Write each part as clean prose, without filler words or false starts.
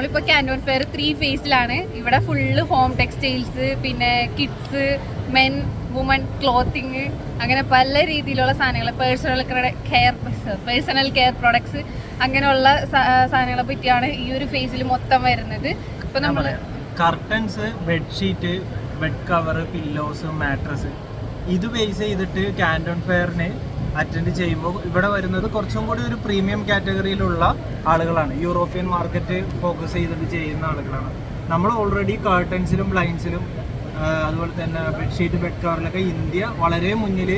നമ്മളിപ്പോൾ ക്യാൻറ്റോൺ ഫെയർ 3 ഫേസിലാണ്. ഇവിടെ full home textiles, പിന്നെ കിഡ്സ്, മെൻ, വുമൺ ക്ലോത്തിങ്, അങ്ങനെ പല രീതിയിലുള്ള സാധനങ്ങൾ, പേഴ്സണൽ കെയർ പ്രോഡക്ട്സ്, അങ്ങനെയുള്ള സാധനങ്ങളെ പറ്റിയാണ് ഈ ഒരു ഫേസിൽ മൊത്തം വരുന്നത്. ഇപ്പം നമ്മൾ curtains, bedsheet, bed cover, pillows, mattress, ഇത് ബേസ് ചെയ്തിട്ട് ക്യാൻറ്റോൺ ഫെയറിന് അറ്റൻഡ് ചെയ്യുമ്പോൾ ഇവിടെ വരുന്നത് കുറച്ചും കൂടി ഒരു പ്രീമിയം കാറ്റഗറിയിലുള്ള ആളുകളാണ്. യൂറോപ്യൻ മാർക്കറ്റ് ഫോക്കസ് ചെയ്തിട്ട് ചെയ്യുന്ന ആളുകളാണ്. നമ്മൾ ഓൾറെഡി കർട്ടൻസിലും ബ്ലൈൻഡ്സിലും അതുപോലെ തന്നെ ബെഡ്ഷീറ്റ്, ബെഡ് കവറിലൊക്കെ ഇന്ത്യ വളരെ മുന്നിൽ,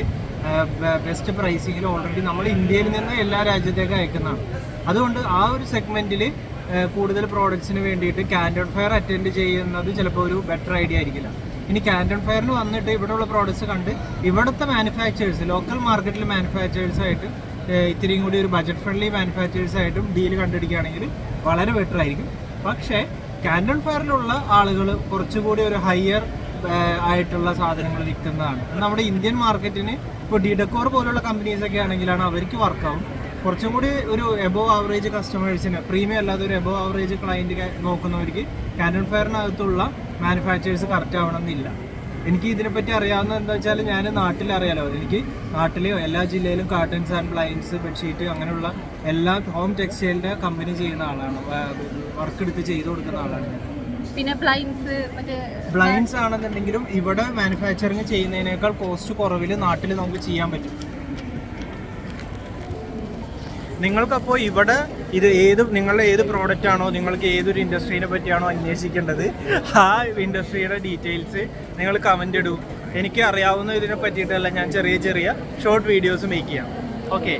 ബെസ്റ്റ് പ്രൈസിങ്ങിൽ ഓൾറെഡി നമ്മൾ ഇന്ത്യയിൽ നിന്ന് എല്ലാ രാജ്യത്തേക്കും അയക്കുന്നതാണ്. അതുകൊണ്ട് ആ ഒരു സെഗ്മെൻറ്റിൽ കൂടുതൽ പ്രോഡക്ട്സിന് വേണ്ടിയിട്ട് ക്യാൻറ്റോൺ ഫെയർ അറ്റൻഡ് ചെയ്യുന്നത് ചിലപ്പോൾ ഒരു ബെറ്റർ ഐഡിയ ആയിരിക്കില്ല. ഇനി ക്യാൻറ്റോൺ ഫെയറിന് വന്നിട്ട് ഇവിടെയുള്ള പ്രോഡക്ട്സ് കണ്ട് ഇവിടുത്തെ മാനുഫാക്ചേഴ്സ്, ലോക്കൽ മാർക്കറ്റിൽ മാനുഫാക്ചേഴ്സായിട്ട് ഇത്തിരിയും കൂടി ഒരു ബജറ്റ് ഫ്രണ്ട്ലി മാനുഫാക്ചേഴ്സായിട്ടും ഡീൽ കണ്ടുപിടിക്കുകയാണെങ്കിൽ വളരെ ബെറ്റർ ആയിരിക്കും. പക്ഷേ ക്യാൻറ്റോൺ ഫെയറിലുള്ള ആളുകൾ കുറച്ചുകൂടി ഒരു ഹയർ ആയിട്ടുള്ള സാധനങ്ങൾ വിൽക്കുന്നതാണ്. നമ്മുടെ ഇന്ത്യൻ മാർക്കറ്റിന് ഇപ്പോൾ ഡിഡക്കോർ പോലുള്ള കമ്പനീസൊക്കെ ആണെങ്കിലാണ് അവർക്ക് വർക്കാവും. കുറച്ചും കൂടി ഒരു എബോവ് ആവറേജ് കസ്റ്റമേഴ്സിന്, പ്രീമിയം അല്ലാതെ ഒരു എബോവ് ആവറേജ് ക്ലയൻറ്റ് നോക്കുന്നവർക്ക് ക്യാൻറ്റോൺ ഫെയറിനകത്തുള്ള മാനുഫാക്ചേഴ്സ് കറക്റ്റ് ആവണമെന്നില്ല. എനിക്ക് ഇതിനെപ്പറ്റി അറിയാവുന്നത് എന്താ വെച്ചാൽ, ഞാൻ നാട്ടിലറിയാലോ, എനിക്ക് നാട്ടിൽ എല്ലാ ജില്ലയിലും കർട്ടൻസ് ആൻഡ് ബ്ലൈൻഡ്സ്, ബെഡ്ഷീറ്റ്, അങ്ങനെയുള്ള എല്ലാ ഹോം ടെക്സ്റ്റൈലിൻ്റെ കമ്പനി ചെയ്യുന്ന ആളാണ്, വർക്ക് എടുത്ത് ചെയ്ത് കൊടുക്കുന്ന ആളാണ്. പിന്നെ ബ്ലൈൻഡ്സ് ആണെന്നുണ്ടെങ്കിലും ഇവിടെ മാനുഫാക്ചറിങ് ചെയ്യുന്നതിനേക്കാൾ കോസ്റ്റ് കുറവിൽ നാട്ടിൽ നമുക്ക് ചെയ്യാൻ പറ്റും. നിങ്ങൾക്കപ്പോൾ ഇവിടെ നിങ്ങളുടെ ഏത് പ്രോഡക്റ്റ് ആണോ, നിങ്ങൾക്ക് ഏതൊരു ഇൻഡസ്ട്രീനെ പറ്റിയാണോ അന്വേഷിക്കേണ്ടത്, ആ ഇൻഡസ്ട്രിയുടെ ഡീറ്റെയിൽസ് നിങ്ങൾ കമൻ്റ് ഇടൂ. എനിക്ക് അറിയാവുന്ന ഇതിനെ പറ്റിയിട്ടല്ല ഞാൻ ചെറിയ ഷോർട്ട് വീഡിയോസ് മേക്ക് ചെയ്യാം. ഓക്കെ.